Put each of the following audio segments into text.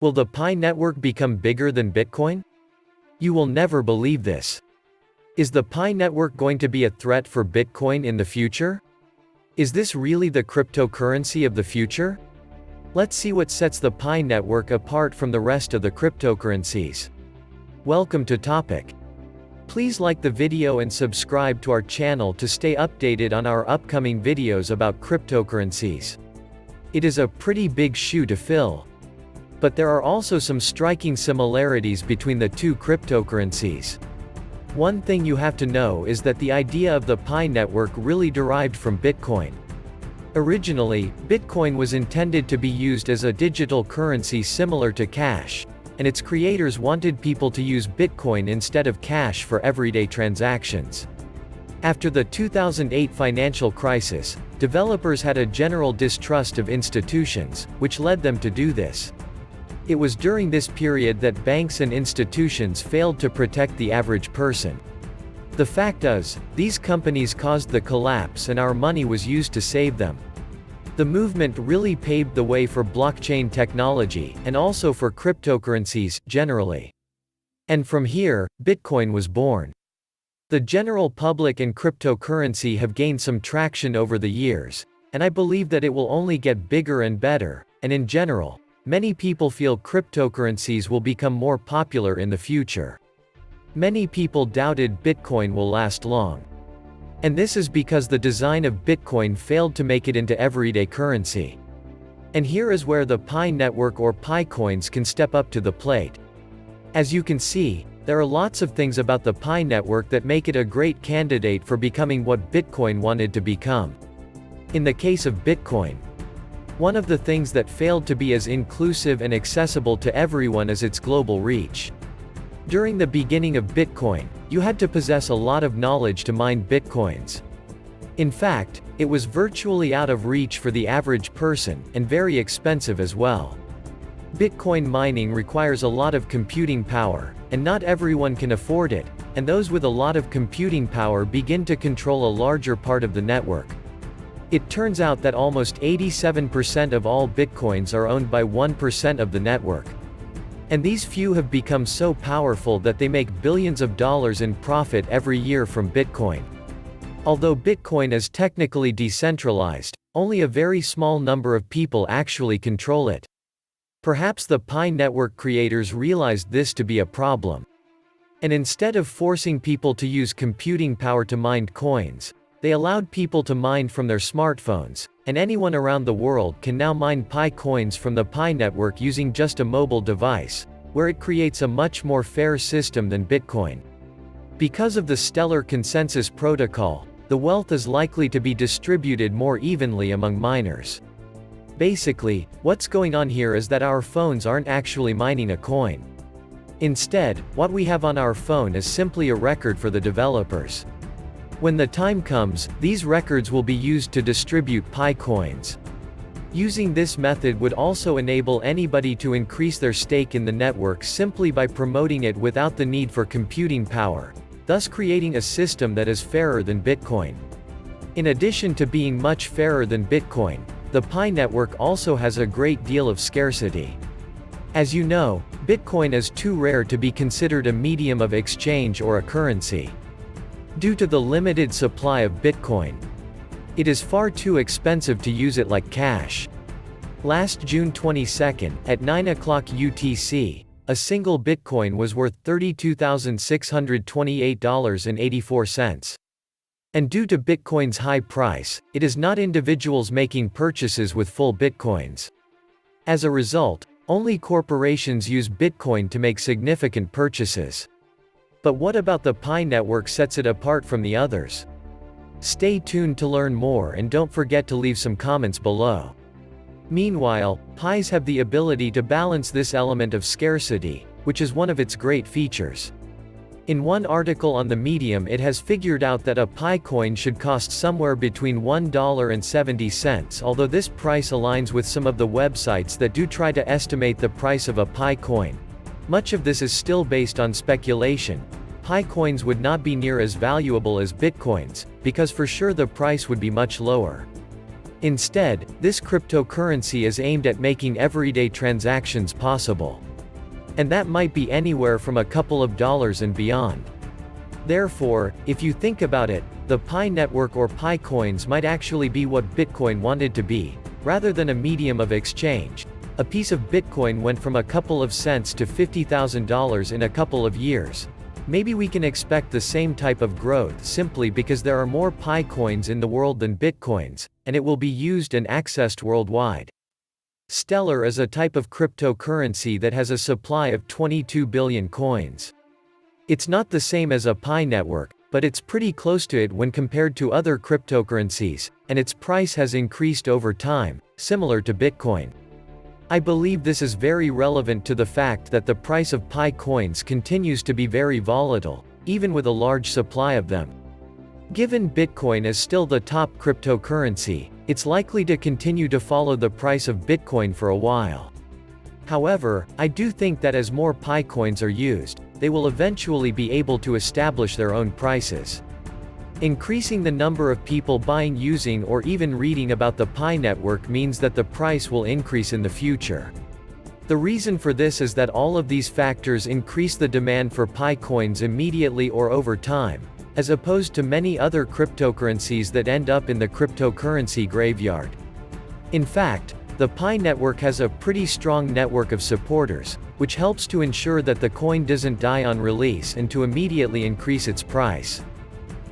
Will the Pi network become bigger than Bitcoin? You will never believe this. Is the Pi network going to be a threat for Bitcoin in the future? Is this really the cryptocurrency of the future? Let's see what sets the Pi network apart from the rest of the cryptocurrencies. Welcome to Topic. Please like the video and subscribe to our channel to stay updated on our upcoming videos about cryptocurrencies. It is a pretty big shoe to fill. But there are also some striking similarities between the two cryptocurrencies. One thing you have to know is that the idea of the Pi network really derived from Bitcoin. Originally, Bitcoin was intended to be used as a digital currency similar to cash, and its creators wanted people to use Bitcoin instead of cash for everyday transactions. After the 2008 financial crisis, developers had a general distrust of institutions, which led them to do this. It was during this period that banks and institutions failed to protect the average person. The fact is, these companies caused the collapse and our money was used to save them. The movement really paved the way for blockchain technology, and also for cryptocurrencies, generally. And from here, Bitcoin was born. The general public and cryptocurrency have gained some traction over the years, and I believe that it will only get bigger and better, and in general, many people feel cryptocurrencies will become more popular in the future. Many people doubted Bitcoin will last long. And this is because the design of Bitcoin failed to make it into everyday currency. And here is where the Pi network or Pi coins can step up to the plate. As you can see, there are lots of things about the Pi network that make it a great candidate for becoming what Bitcoin wanted to become. In the case of Bitcoin, one of the things that failed to be as inclusive and accessible to everyone is its global reach. During the beginning of Bitcoin, you had to possess a lot of knowledge to mine Bitcoins. In fact, it was virtually out of reach for the average person, and very expensive as well. Bitcoin mining requires a lot of computing power, and not everyone can afford it, and those with a lot of computing power begin to control a larger part of the network. It turns out that almost 87% of all Bitcoins are owned by 1% of the network. And these few have become so powerful that they make billions of dollars in profit every year from Bitcoin. Although Bitcoin is technically decentralized, only a very small number of people actually control it. Perhaps the Pi network creators realized this to be a problem. And instead of forcing people to use computing power to mine coins, they allowed people to mine from their smartphones, and anyone around the world can now mine Pi coins from the Pi network using just a mobile device, where it creates a much more fair system than Bitcoin. Because of the Stellar Consensus Protocol, the wealth is likely to be distributed more evenly among miners. Basically, what's going on here is that our phones aren't actually mining a coin. Instead, what we have on our phone is simply a record for the developers. When the time comes, these records will be used to distribute Pi coins. Using this method would also enable anybody to increase their stake in the network simply by promoting it without the need for computing power, thus creating a system that is fairer than Bitcoin. In addition to being much fairer than Bitcoin, the Pi network also has a great deal of scarcity. As you know, Bitcoin is too rare to be considered a medium of exchange or a currency. Due to the limited supply of Bitcoin, it is far too expensive to use it like cash. Last June 22, at 9 o'clock UTC, a single Bitcoin was worth $32,628.84. And due to Bitcoin's high price, it is not individuals making purchases with full Bitcoins. As a result, only corporations use Bitcoin to make significant purchases. But what about the Pi network sets it apart from the others? Stay tuned to learn more and don't forget to leave some comments below. Meanwhile, Pis have the ability to balance this element of scarcity, which is one of its great features. In one article on the Medium, it has figured out that a Pi coin should cost somewhere between $1.70, although this price aligns with some of the websites that do try to estimate the price of a Pi coin. Much of this is still based on speculation. Pi coins would not be near as valuable as Bitcoins, because for sure the price would be much lower. Instead, this cryptocurrency is aimed at making everyday transactions possible. And that might be anywhere from a couple of dollars and beyond. Therefore, if you think about it, the Pi network or Pi coins might actually be what Bitcoin wanted to be, rather than a medium of exchange. A piece of Bitcoin went from a couple of cents to $50,000 in a couple of years. Maybe we can expect the same type of growth simply because there are more Pi coins in the world than Bitcoins, and it will be used and accessed worldwide. Stellar is a type of cryptocurrency that has a supply of 22 billion coins. It's not the same as a Pi network, but it's pretty close to it when compared to other cryptocurrencies, and its price has increased over time, similar to Bitcoin. I believe this is very relevant to the fact that the price of Pi coins continues to be very volatile, even with a large supply of them. Given Bitcoin is still the top cryptocurrency, it's likely to continue to follow the price of Bitcoin for a while. However, I do think that as more Pi coins are used, they will eventually be able to establish their own prices. Increasing the number of people buying, using, or even reading about the Pi network means that the price will increase in the future. The reason for this is that all of these factors increase the demand for Pi coins immediately or over time, as opposed to many other cryptocurrencies that end up in the cryptocurrency graveyard. In fact, the Pi network has a pretty strong network of supporters, which helps to ensure that the coin doesn't die on release and to immediately increase its price.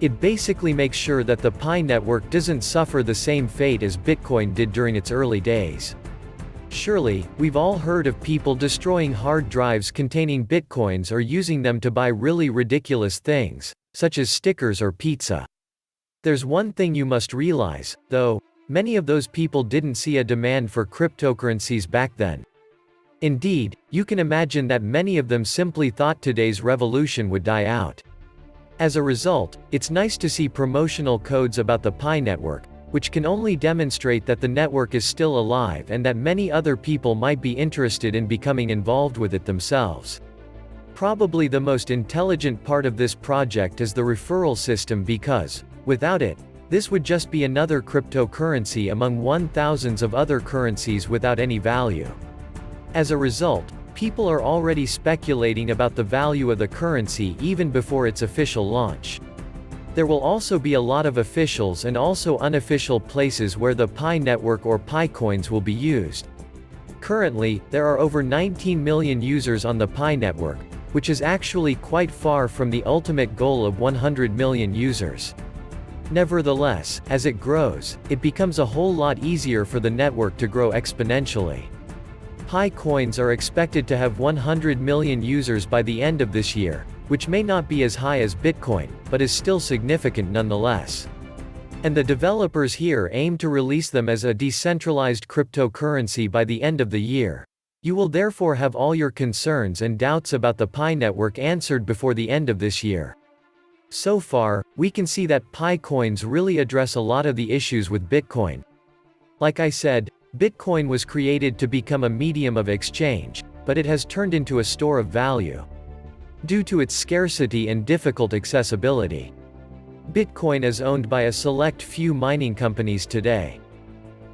It basically makes sure that the Pi network doesn't suffer the same fate as Bitcoin did during its early days. Surely, we've all heard of people destroying hard drives containing Bitcoins or using them to buy really ridiculous things, such as stickers or pizza. There's one thing you must realize, though: many of those people didn't see a demand for cryptocurrencies back then. Indeed, you can imagine that many of them simply thought today's revolution would die out. As a result, it's nice to see promotional codes about the Pi network, which can only demonstrate that the network is still alive and that many other people might be interested in becoming involved with it themselves. Probably the most intelligent part of this project is the referral system because, without it, this would just be another cryptocurrency among thousands of other currencies without any value. As a result, people are already speculating about the value of the currency even before its official launch. There will also be a lot of officials and also unofficial places where the Pi network or Pi coins will be used. Currently, there are over 19 million users on the Pi network, which is actually quite far from the ultimate goal of 100 million users. Nevertheless, as it grows, it becomes a whole lot easier for the network to grow exponentially. Pi coins are expected to have 100 million users by the end of this year, which may not be as high as Bitcoin, but is still significant nonetheless. And the developers here aim to release them as a decentralized cryptocurrency by the end of the year. You will therefore have all your concerns and doubts about the Pi network answered before the end of this year. So far, we can see that Pi coins really address a lot of the issues with Bitcoin. Like I said, Bitcoin was created to become a medium of exchange, but it has turned into a store of value. Due to its scarcity and difficult accessibility. Bitcoin is owned by a select few mining companies today.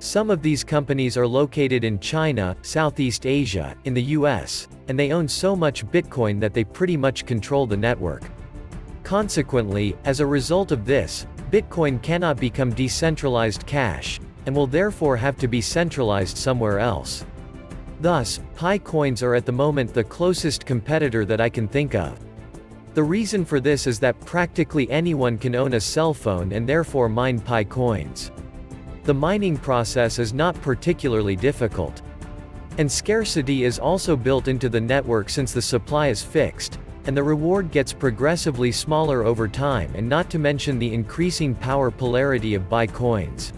Some of these companies are located in China, Southeast Asia, in the US, and they own so much Bitcoin that they pretty much control the network. Consequently, as a result of this, Bitcoin cannot become decentralized cash, and will therefore have to be centralized somewhere else. Thus, Pi coins are at the moment the closest competitor that I can think of. The reason for this is that practically anyone can own a cell phone and therefore mine Pi coins. The mining process is not particularly difficult. And scarcity is also built into the network since the supply is fixed, and the reward gets progressively smaller over time, and not to mention the increasing power polarity of Pi coins.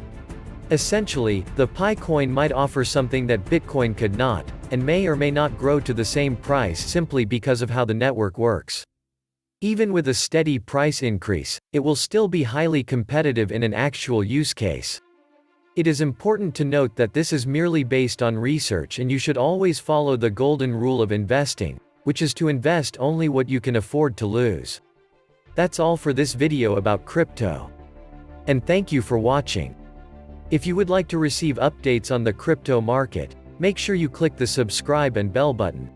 Essentially, the Pi coin might offer something that Bitcoin could not, and may or may not grow to the same price simply because of how the network works. Even with a steady price increase, it will still be highly competitive in an actual use case. It is important to note that this is merely based on research, and you should always follow the golden rule of investing, which is to invest only what you can afford to lose. That's all for this video about crypto. And thank you for watching. If you would like to receive updates on the crypto market, make sure you click the subscribe and bell button.